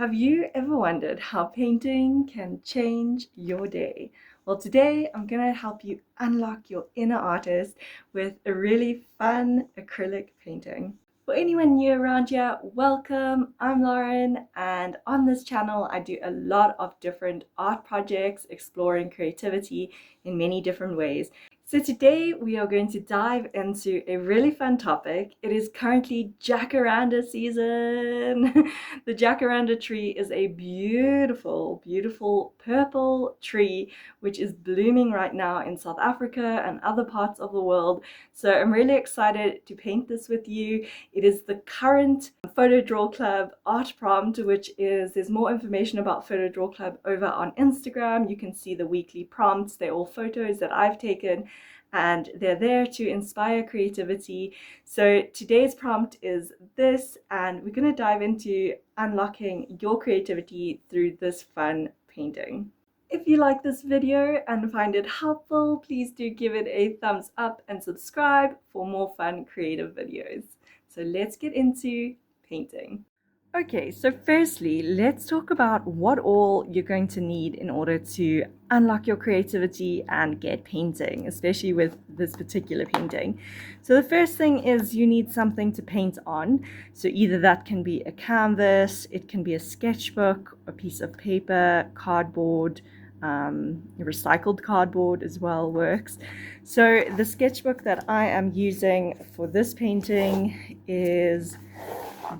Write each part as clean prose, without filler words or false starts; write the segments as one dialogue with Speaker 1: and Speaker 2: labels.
Speaker 1: Have you ever wondered how painting can change your day? Well, today I'm going to help you unlock your inner artist with a really fun acrylic painting. For anyone new around here, welcome. I'm Lauren, and on this channel I do a lot of different art projects exploring creativity in many different ways. So today we are going to dive into a really fun topic. It is currently Jacaranda season. The Jacaranda tree is a beautiful, beautiful purple tree which is blooming right now in South Africa and other parts of the world. So I'm really excited to paint this with you. It is the current Photo Draw Club art prompt, which is, there's more information about Photo Draw Club over on Instagram. You can see the weekly prompts. They're all photos that I've taken, and they're there to inspire creativity. So today's prompt is this, and we're going to dive into unlocking your creativity through this fun painting. If you like this video and find it helpful, please do give it a thumbs up and subscribe for more fun creative videos. So let's get into painting. Okay, so firstly, let's talk about what all you're going to need in order to unlock your creativity and get painting, especially with this particular painting. So the first thing is you need something to paint on. So either that can be a canvas, it can be a sketchbook, a piece of paper, cardboard, recycled cardboard as well works. So the sketchbook that I am using for this painting is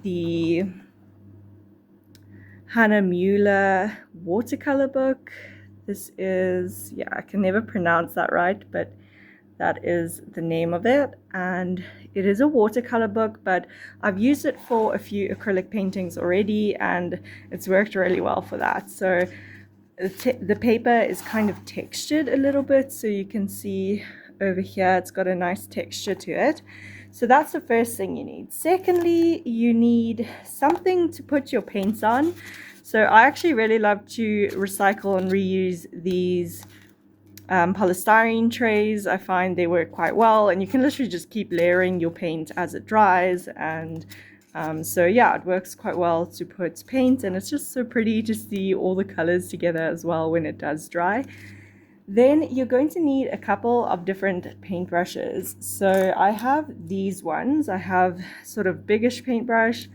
Speaker 1: the Hahnemuhle watercolor book. This is, yeah, I can never pronounce that right, but that is the name of it, and it is a watercolor book, but I've used it for a few acrylic paintings already and it's worked really well for that. So the paper is kind of textured a little bit, so you can see over here it's got a nice texture to it. So that's the first thing you need. Secondly, you need something to put your paints on. So I actually really love to recycle and reuse these polystyrene trays. I find they work quite well, and you can literally just keep layering your paint as it dries. And so yeah, it works quite well to put paint, and it's just so pretty to see all the colors together as well when it does dry. Then you're going to need a couple of different paintbrushes. So I have these ones. I have sort of biggish paintbrush.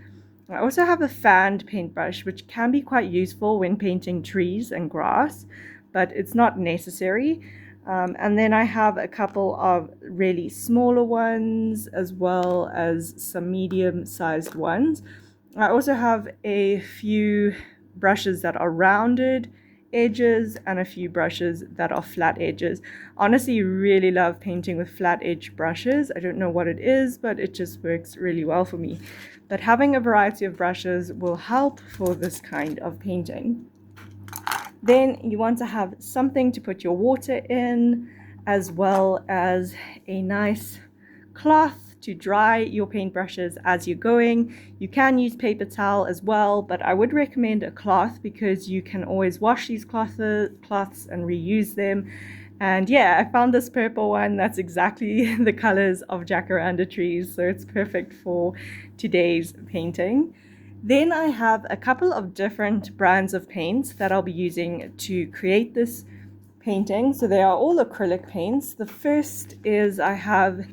Speaker 1: I also have a fanned paintbrush, which can be quite useful when painting trees and grass, but it's not necessary. And then I have a couple of really smaller ones as well as some medium-sized ones. I also have a few brushes that are rounded edges and a few brushes that are flat edges. Honestly, really love painting with flat edge brushes. I don't know what it is, but it just works really well for me. But having a variety of brushes will help for this kind of painting. Then you want to have something to put your water in, as well as a nice cloth to dry your paintbrushes as you're going. You can use paper towel as well, but I would recommend a cloth because you can always wash these cloths and reuse them. And yeah, I found this purple one that's exactly the colors of jacaranda trees, so it's perfect for today's painting. Then I have a couple of different brands of paints that I'll be using to create this painting. So they are all acrylic paints. The first is I have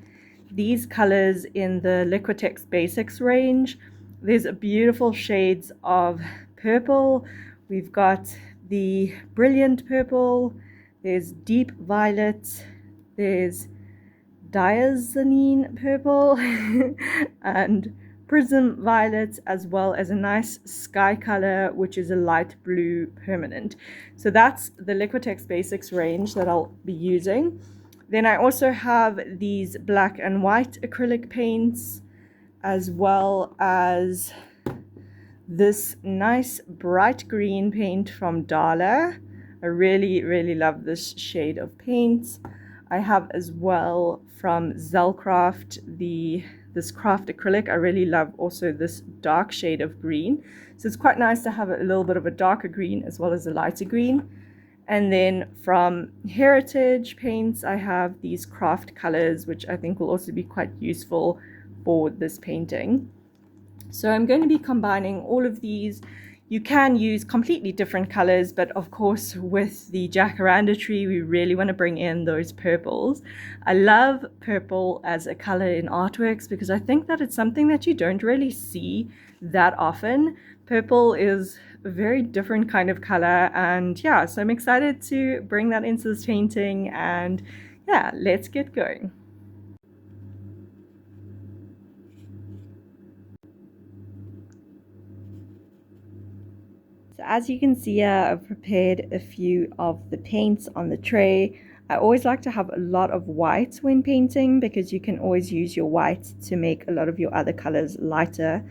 Speaker 1: these colors in the Liquitex Basics range. There's beautiful shades of purple. We've got the brilliant purple, there's deep violet, there's diazonine purple and prism violet, as well as a nice sky color, which is a light blue permanent. So that's the Liquitex Basics range that I'll be using. Then I also have these black and white acrylic paints, as well as this nice bright green paint from Dala. I really love this shade of paint. I have as well from Zelcraft this craft acrylic. I really love also this dark shade of green. So it's quite nice to have a little bit of a darker green as well as a lighter green. And then from Heritage Paints, I have these craft colors, which I think will also be quite useful for this painting. So I'm going to be combining all of these You can use completely different colors, but of course with the jacaranda tree, we really want to bring in those purples. I love purple as a color in artworks because I think that it's something that you don't really see that often. Purple is a very different kind of color, and yeah, so I'm excited to bring that into this painting, and yeah, let's get going. So as you can see here, I've prepared a few of the paints on the tray. I always like to have a lot of white when painting because you can always use your white to make a lot of your other colors lighter.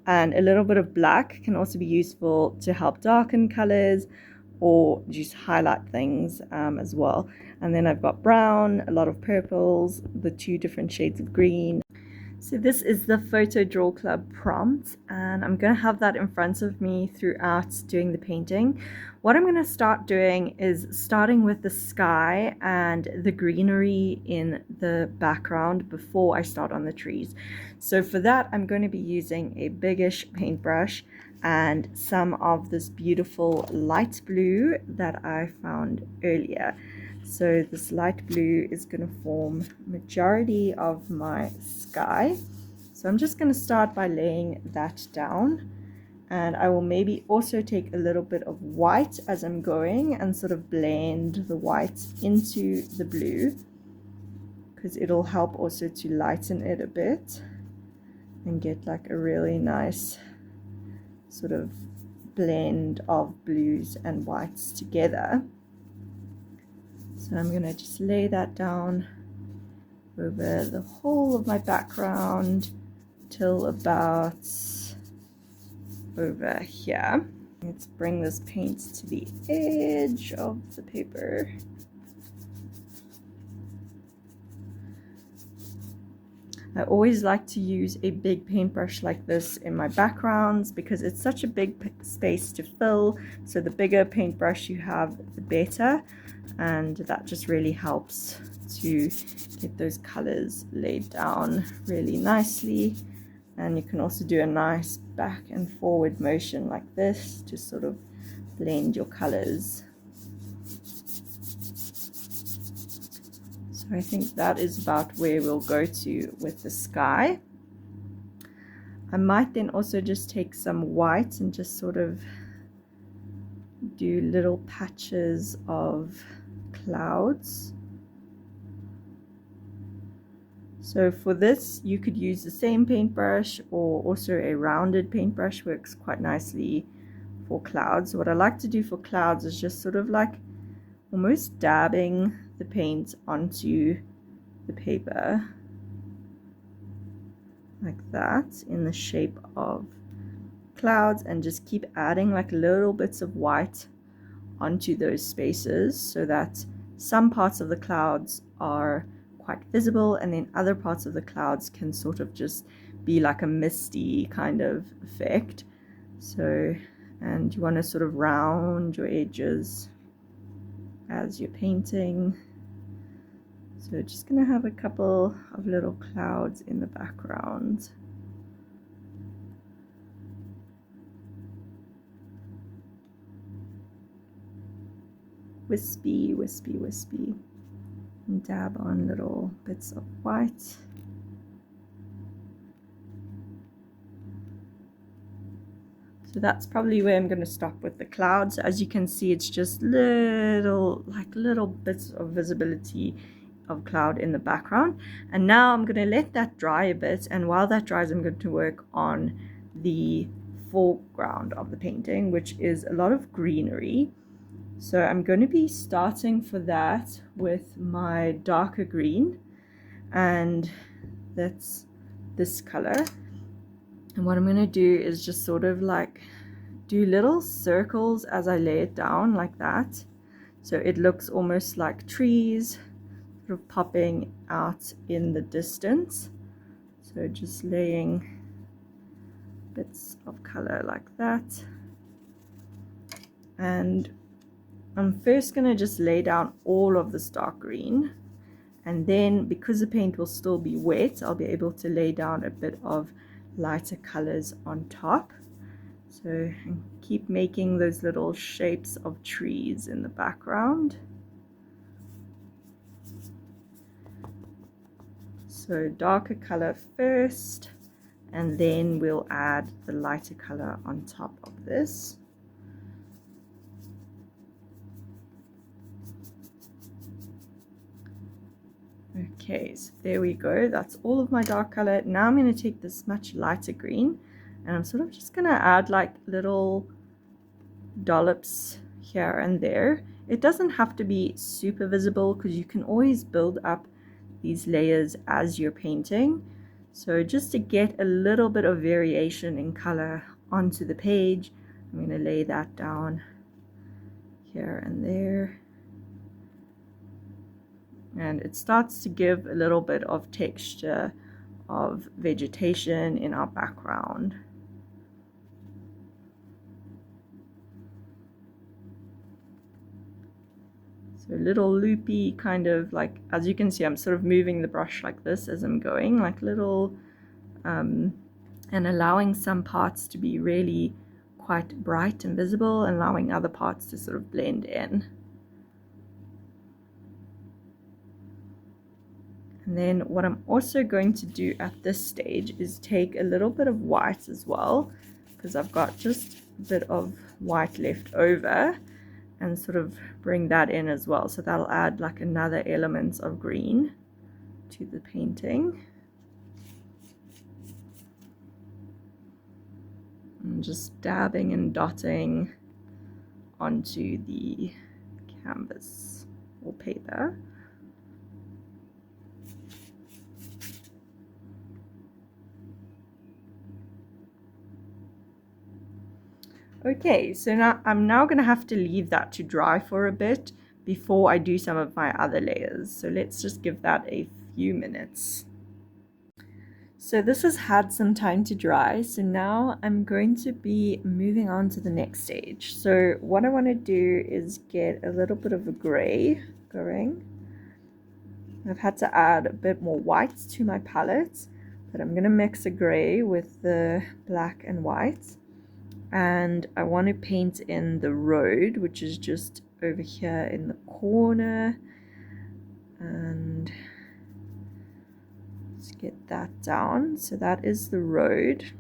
Speaker 1: And a little bit of black can also be useful to help darken colors or just highlight things as well. And then I've got brown, a lot of purples, the two different shades of green. So this is the Photo Draw Club prompt, and I'm going to have that in front of me throughout doing the painting. What I'm going to start doing is starting with the sky and the greenery in the background before I start on the trees. So for that, I'm going to be using a biggish paintbrush and some of this beautiful light blue that I found earlier. So this light blue is going to form majority of my sky. So I'm just going to start by laying that down, and I will maybe also take a little bit of white as I'm going and sort of blend the white into the blue, because it'll help also to lighten it a bit and get like a really nice sort of blend of blues and whites together. So I'm going to just lay that down over the whole of my background till about over here. Let's bring this paint to the edge of the paper. I always like to use a big paintbrush like this in my backgrounds because it's such a big space to fill. So the bigger paintbrush you have, the better. And that just really helps to get those colors laid down really nicely. And you can also do a nice back and forward motion like this to sort of blend your colors. So I think that is about where we'll go to with the sky. I might then also just take some white and just sort of do little patches of clouds. So for this you could use the same paintbrush, or also a rounded paintbrush works quite nicely for clouds. What I like to do for clouds is just sort of like almost dabbing the paint onto the paper like that in the shape of clouds, and just keep adding like little bits of white onto those spaces so that some parts of the clouds are quite visible and then other parts of the clouds can sort of just be like a misty kind of effect. So, and you want to sort of round your edges as you're painting. So just going to have a couple of little clouds in the background. Wispy, wispy, wispy, and dab on little bits of white. So that's probably where I'm going to stop with the clouds. As you can see, it's just little bits of visibility of cloud in the background. And now I'm going to let that dry a bit, and while that dries, I'm going to work on the foreground of the painting, which is a lot of greenery. So I'm going to be starting for that with my darker green, and that's this color. And what I'm going to do is just sort of like do little circles as I lay it down like that. So it looks almost like trees sort of popping out in the distance. So just laying bits of color like that. And I'm first going to just lay down all of this dark green, and then because the paint will still be wet, I'll be able to lay down a bit of lighter colors on top. So keep making those little shapes of trees in the background. So darker color first, and then we'll add the lighter color on top of this. Okay, so there we go. That's all of my dark color. Now I'm going to take this much lighter green, and I'm sort of just going to add like little dollops here and there. It doesn't have to be super visible because you can always build up these layers as you're painting. So just to get a little bit of variation in color onto the page, I'm going to lay that down here and there. And it starts to give a little bit of texture of vegetation in our background. So a little loopy kind of like, as you can see, I'm sort of moving the brush like this as I'm going, like little, and allowing some parts to be really quite bright and visible, and allowing other parts to sort of blend in. And then what I'm also going to do at this stage is take a little bit of white as well, because I've got just a bit of white left over, and sort of bring that in as well. So that'll add like another element of green to the painting. And just dabbing and dotting onto the canvas or paper. Okay, so now I'm going to have to leave that to dry for a bit before I do some of my other layers. So let's just give that a few minutes. So this has had some time to dry, so now I'm going to be moving on to the next stage. So what I want to do is get a little bit of a gray going. I've had to add a bit more white to my palette, but I'm going to mix a gray with the black and white. And I want to paint in the road, which is just over here in the corner, and let's get that down. So that is the road.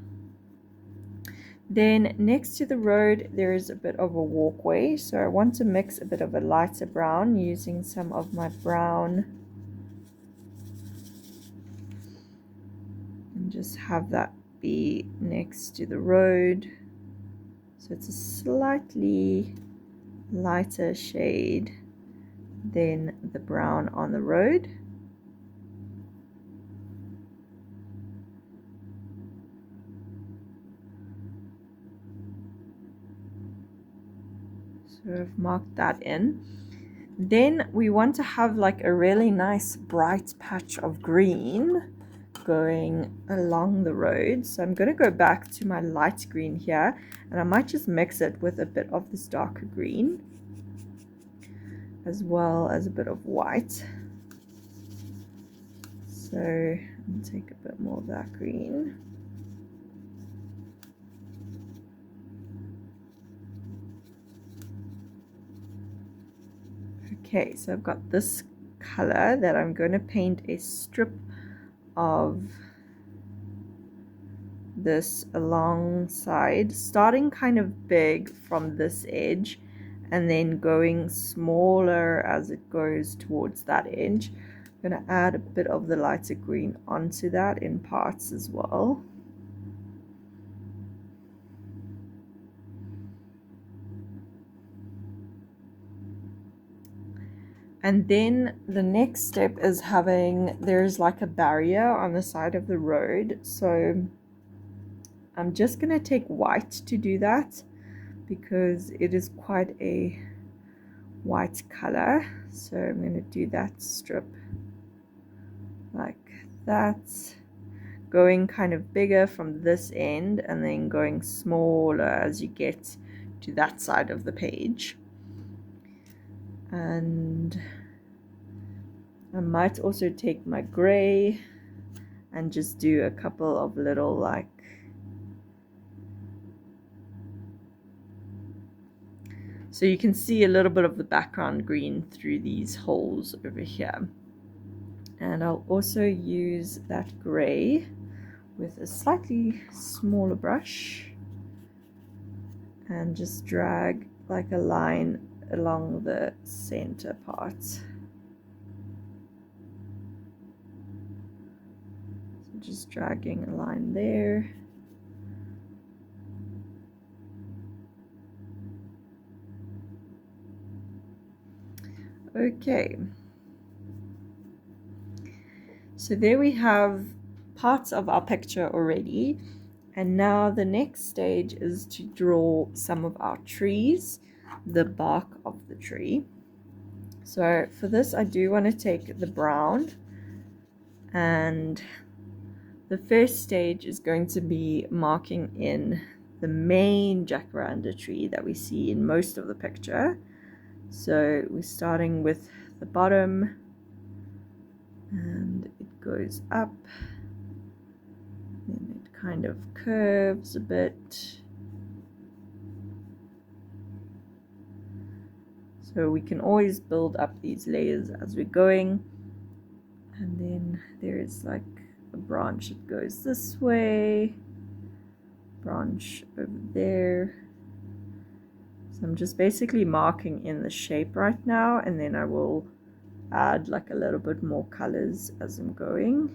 Speaker 1: Then next to the road there is a bit of a walkway, so I want to mix a bit of a lighter brown using some of my brown and just have that be next to the road. So it's a slightly lighter shade than the brown on the road. So I've marked that in. Then we want to have like a really nice bright patch of green going along the road. So I'm going to go back to my light green here, and I might just mix it with a bit of this darker green as well as a bit of white. So I'll take a bit more of that green. Okay, so I've got this color that I'm going to paint a strip of this alongside, starting kind of big from this edge and then going smaller as it goes towards that edge. I'm going to add a bit of the lighter green onto that in parts as well. And then the next step is there's like a barrier on the side of the road. So I'm just going to take white to do that because it is quite a white color. So I'm going to do that strip like that, going kind of bigger from this end and then going smaller as you get to that side of the page. And I might also take my gray and just do a couple of little like So you can see a little bit of the background green through these holes over here. And I'll also use that gray with a slightly smaller brush and just drag like a line along the center part. So just dragging a line there. Okay, so there we have parts of our picture already, and now the next stage is to draw some of our trees, the bark of the tree. So for this I do want to take the brown, and the first stage is going to be marking in the main jacaranda tree that we see in most of the picture. So we're starting with the bottom, and it goes up, then it kind of curves a bit. So we can always build up these layers as we're going. And then there is like a branch that goes this way, branch over there. So I'm just basically marking in the shape right now, and then I will add like a little bit more colors as I'm going.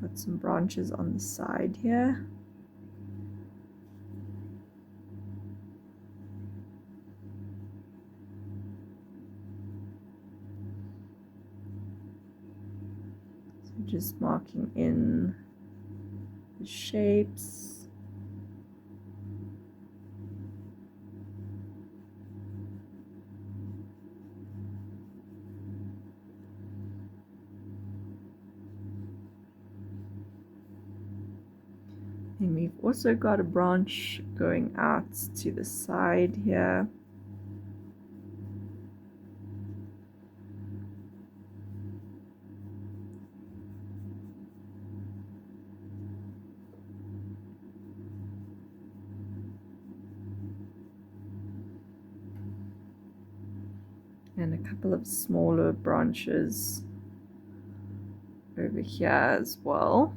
Speaker 1: Got some branches on the side here. So just marking in the shapes. And we've also got a branch going out to the side here. And a couple of smaller branches over here as well.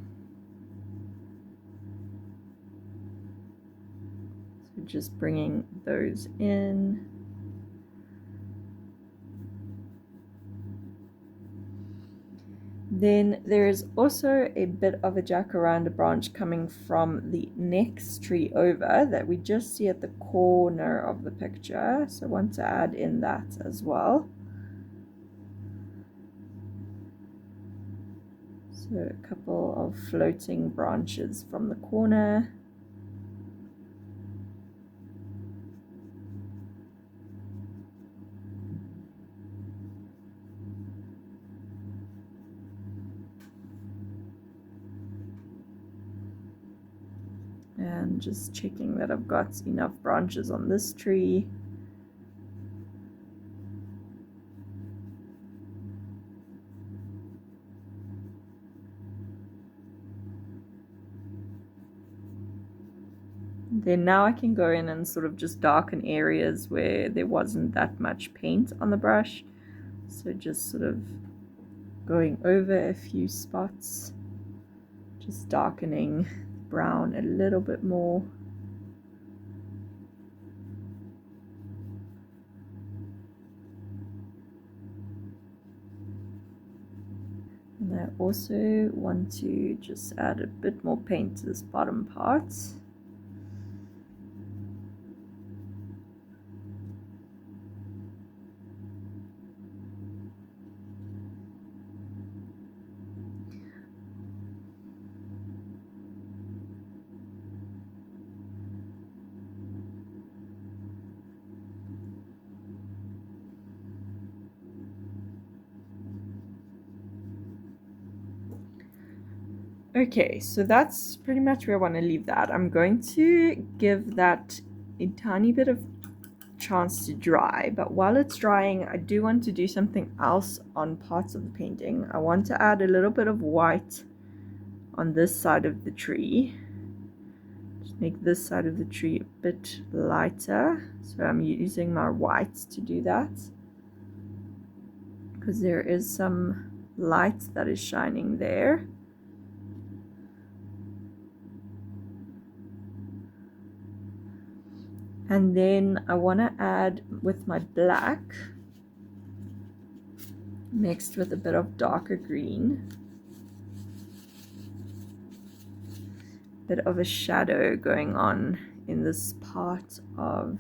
Speaker 1: So just bringing those in. Then there is also a bit of a jacaranda branch coming from the next tree over that we just see at the corner of the picture. So I want to add in that as well. So a couple of floating branches from the corner. And just checking that I've got enough branches on this tree. Then now I can go in and sort of just darken areas where there wasn't that much paint on the brush. So just sort of going over a few spots, just darkening brown a little bit more. And I also want to just add a bit more paint to this bottom part. Okay, so that's pretty much where I want to leave that. I'm going to give that a tiny bit of chance to dry, but while it's drying, I do want to do something else on parts of the painting. I want to add a little bit of white on this side of the tree. Just make this side of the tree a bit lighter. So I'm using my whites to do that, because there is some light that is shining there. And then I want to add with my black mixed with a bit of darker green, bit of a shadow going on in this part of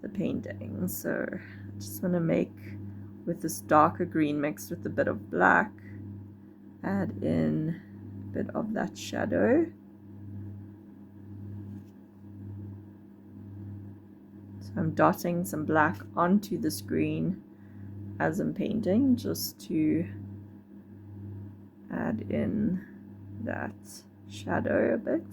Speaker 1: the painting. So I just want to make, with this darker green mixed with a bit of black, add in a bit of that shadow. So I'm dotting some black onto this green as I'm painting, just to add in that shadow a bit.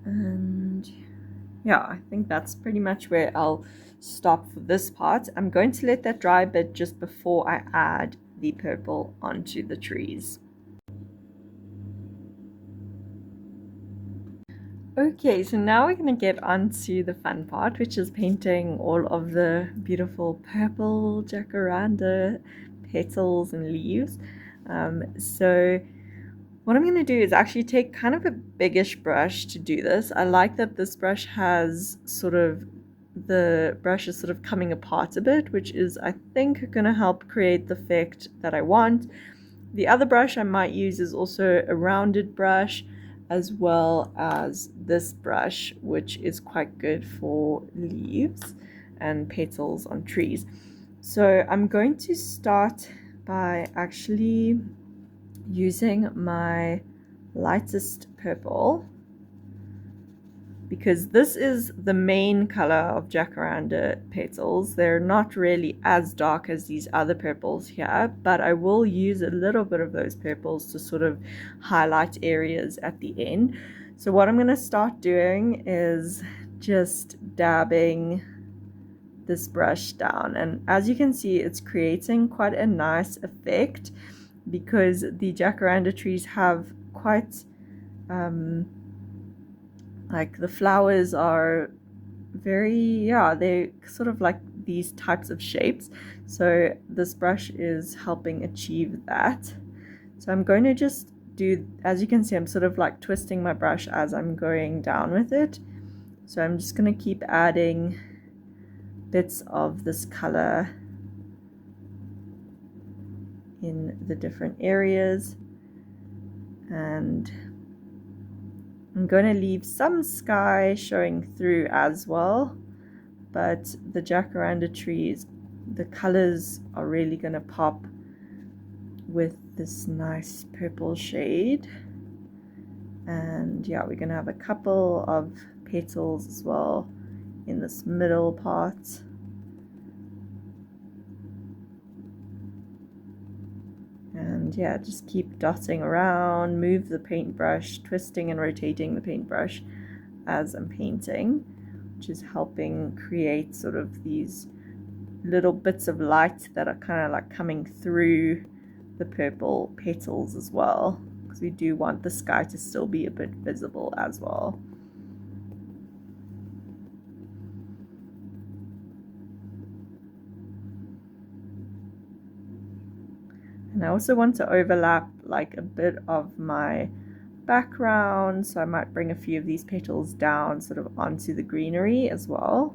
Speaker 1: And yeah, I think that's pretty much where I'll stop for this part. I'm going to let that dry a bit just before I add the purple onto the trees. Okay, so now we're going to get on to the fun part, which is painting all of the beautiful purple jacaranda petals and leaves. So what I'm going to do is actually take kind of a biggish brush to do this. I like that this brush has sort of, the brush is sort of coming apart a bit, which is, I think, going to help create the effect that I want. The other brush I might use is also a rounded brush, as well as this brush, which is quite good for leaves and petals on trees. So I'm going to start by actually using my lightest purple, because this is the main color of jacaranda petals. They're not really as dark as these other purples here, but I will use a little bit of those purples to sort of highlight areas at the end. So what I'm going to start doing is just dabbing this brush down, and as you can see, it's creating quite a nice effect, because the jacaranda trees have quite like, the flowers are very, yeah, they're sort of like these types of shapes. So this brush is helping achieve that. So I'm going to just do, as you can see, I'm sort of like twisting my brush as I'm going down with it. So I'm just going to keep adding bits of this color in the different areas, and I'm going to leave some sky showing through as well, but the jacaranda trees, the colors are really going to pop with this nice purple shade. And yeah, we're going to have a couple of petals as well in this middle part. And yeah, just keep dotting around, move the paintbrush, twisting and rotating the paintbrush as I'm painting, which is helping create sort of these little bits of light that are kind of like coming through the purple petals as well, because we do want the sky to still be a bit visible as well. And I also want to overlap like a bit of my background, so I might bring a few of these petals down sort of onto the greenery as well.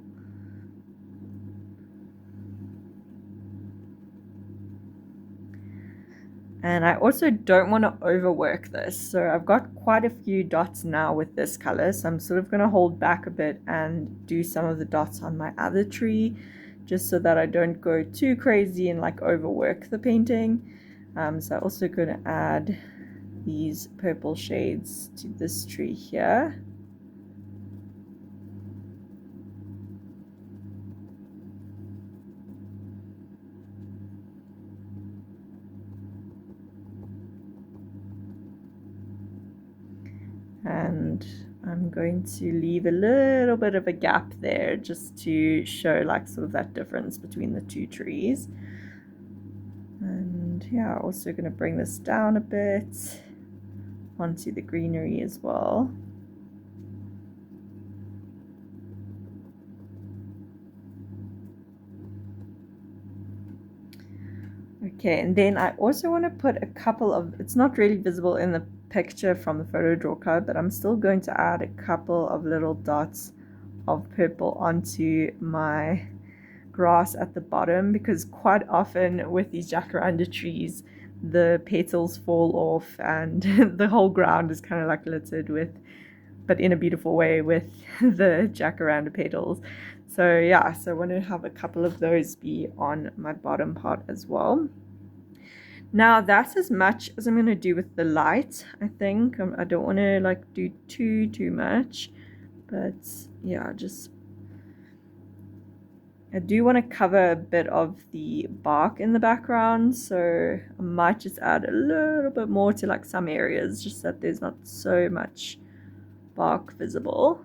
Speaker 1: And I also don't want to overwork this, so I've got quite a few dots now with this color, so I'm sort of going to hold back a bit and do some of the dots on my other tree, just so that I don't go too crazy and like overwork the painting. So I'm also going to add these purple shades to this tree here. And I'm going to leave a little bit of a gap there just to show like sort of that difference between the two trees. yeah, also going to bring this down a bit onto the greenery as well. Okay, and then I also want to put a couple of, it's not really visible in the picture from the photo draw card, but I'm still going to add a couple of little dots of purple onto my grass at the bottom, because quite often with these jacaranda trees the petals fall off and the whole ground is kind of like littered with, but in a beautiful way, with the jacaranda petals. So yeah, so I want to have a couple of those be on my bottom part as well. Now that's as much as I'm going to do with the light. I think I don't want to like do too much, but yeah, just I do want to cover a bit of the bark in the background, so I might just add a little bit more to like some areas, just that there's not so much bark visible.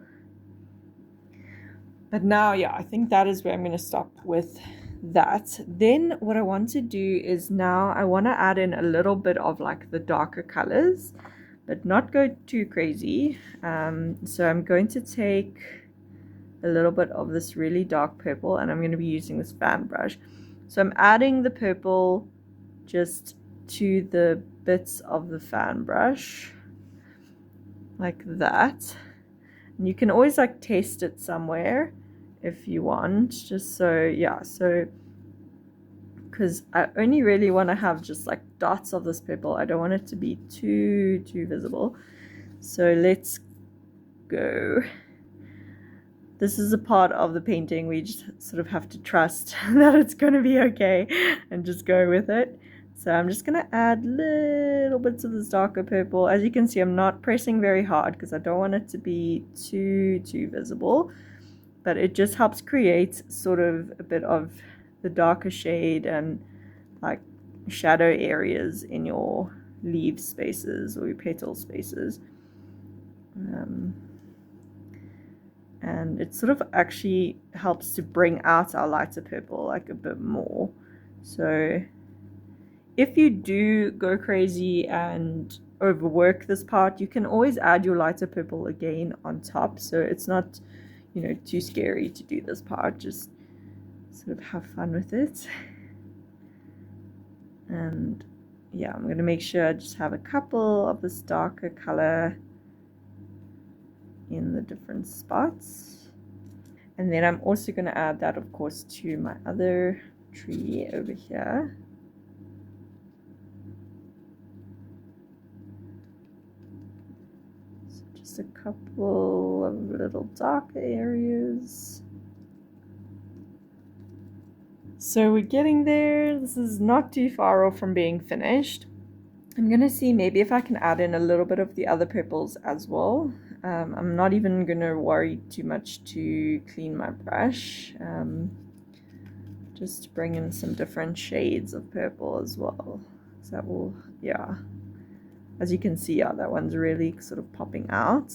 Speaker 1: But now, yeah, I think that is where I'm going to stop with that. Then what I want to do is now I want to add in a little bit of like the darker colors, but not go too crazy. So I'm going to take a little bit of this really dark purple, and I'm going to be using this fan brush. So I'm adding the purple just to the bits of the fan brush like that. And you can always like taste it somewhere if you want, just so, yeah, so because I only really want to have just like dots of this purple. I don't want it to be too visible. So let's go. This is a part of the painting we just sort of have to trust that it's going to be okay and just go with it. So I'm just going to add little bits of this darker purple. As you can see, I'm not pressing very hard because I don't want it to be too visible, but it just helps create sort of a bit of the darker shade and like shadow areas in your leaf spaces or your petal spaces. And it sort of actually helps to bring out our lighter purple like a bit more. So if you do go crazy and overwork this part, you can always add your lighter purple again on top, so it's not, you know, too scary to do this part. Just sort of have fun with it. And yeah, I'm going to make sure I just have a couple of this darker color in the different spots. And then I'm also going to add that, of course, to my other tree over here. So just a couple of little darker areas. So we're getting there. This is not too far off from being finished. I'm going to see maybe if I can add in a little bit of the other purples as well. I'm not even going to worry too much to clean my brush. Just bring in some different shades of purple as well. So that will, yeah. As you can see, yeah, that one's really sort of popping out.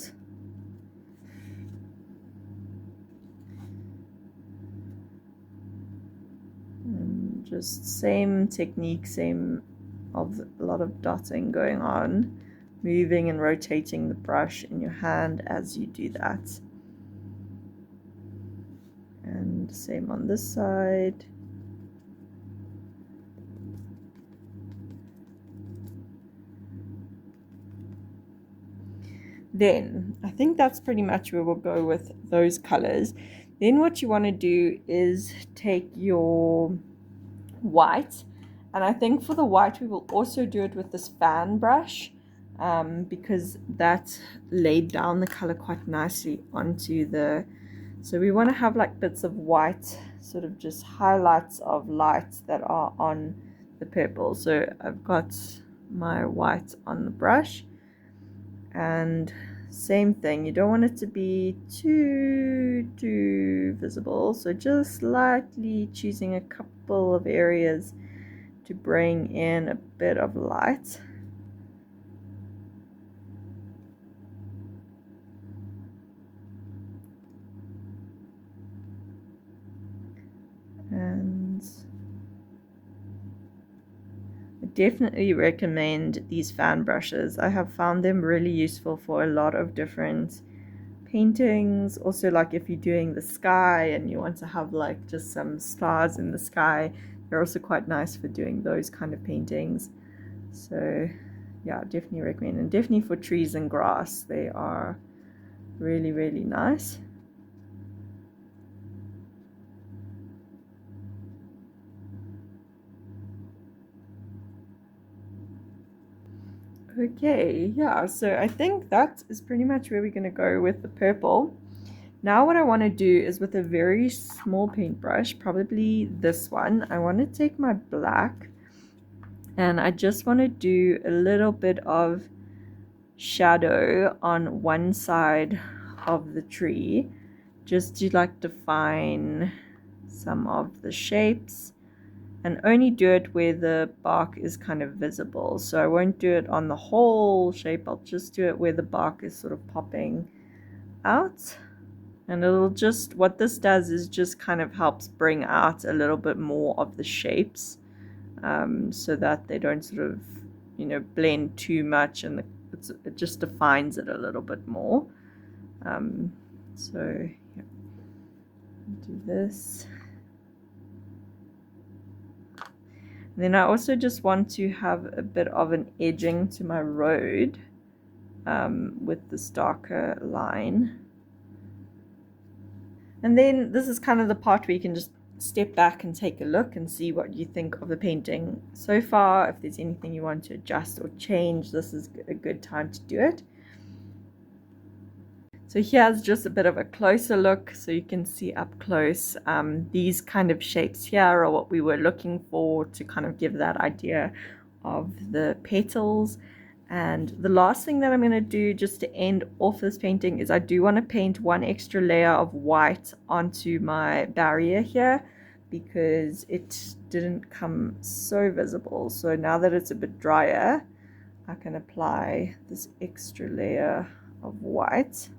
Speaker 1: And just same technique, same of a lot of dotting going on, moving and rotating the brush in your hand as you do that. And same on this side. Then I think that's pretty much where we'll go with those colors. Then what you want to do is take your white, and I think for the white we will also do it with this fan brush, because that laid down the color quite nicely onto the, so we want to have like bits of white, sort of just highlights of lights that are on the purple. So I've got my white on the brush, and same thing, you don't want it to be too visible, so just slightly choosing a couple of areas to bring in a bit of light. And I definitely recommend these fan brushes. I have found them really useful for a lot of different paintings. Also, like if you're doing the sky and you want to have like just some stars in the sky, they're also quite nice for doing those kind of paintings. So yeah, definitely recommend, and definitely for trees and grass, they are really, really nice. Okay, yeah, so I think that is pretty much where we're going to go with the purple. Now what I want to do is with a very small paintbrush, probably this one, I want to take my black and I just want to do a little bit of shadow on one side of the tree, just to like define some of the shapes, and only do it where the bark is kind of visible. So I won't do it on the whole shape, I'll just do it where the bark is sort of popping out. And it'll just, what this does is just kind of helps bring out a little bit more of the shapes, so that they don't sort of, you know, blend too much, and it just defines it a little bit more. So yeah, do this. And then I also just want to have a bit of an edging to my road, with this darker line. And then this is kind of the part where you can just step back and take a look and see what you think of the painting so far. If there's anything you want to adjust or change, this is a good time to do it. So here's just a bit of a closer look so you can see up close. These kind of shapes here are what we were looking for to kind of give that idea of the petals. And the last thing that I'm going to do just to end off this painting is I do want to paint one extra layer of white onto my barrier here, because it didn't come so visible. So now that it's a bit drier, I can apply this extra layer of white.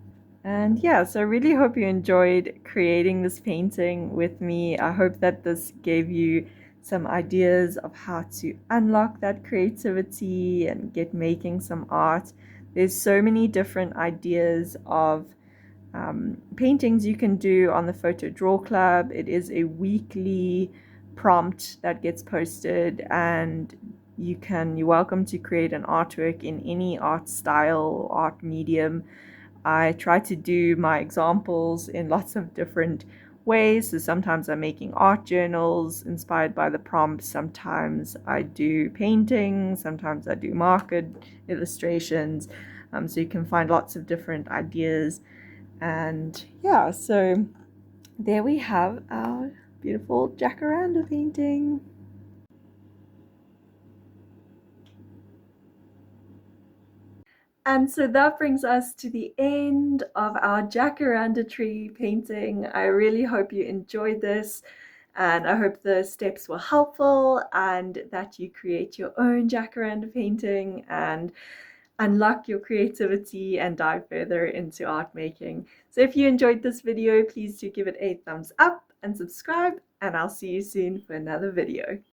Speaker 1: And yeah, so I really hope you enjoyed creating this painting with me. I hope that this gave you some ideas of how to unlock that creativity and get making some art. There's so many different ideas of paintings you can do on the Photo Draw Club. It is a weekly prompt that gets posted, and you're welcome to create an artwork in any art style, art medium. I try to do my examples in lots of different ways. So sometimes I'm making art journals inspired by the prompts. Sometimes I do painting. Sometimes I do market illustrations. So you can find lots of different ideas. And yeah, so there we have our beautiful jacaranda painting. And so that brings us to the end of our jacaranda tree painting. I really hope you enjoyed this, and I hope the steps were helpful and that you create your own jacaranda painting and unlock your creativity and dive further into art making. So if you enjoyed this video, please do give it a thumbs up and subscribe, and I'll see you soon for another video.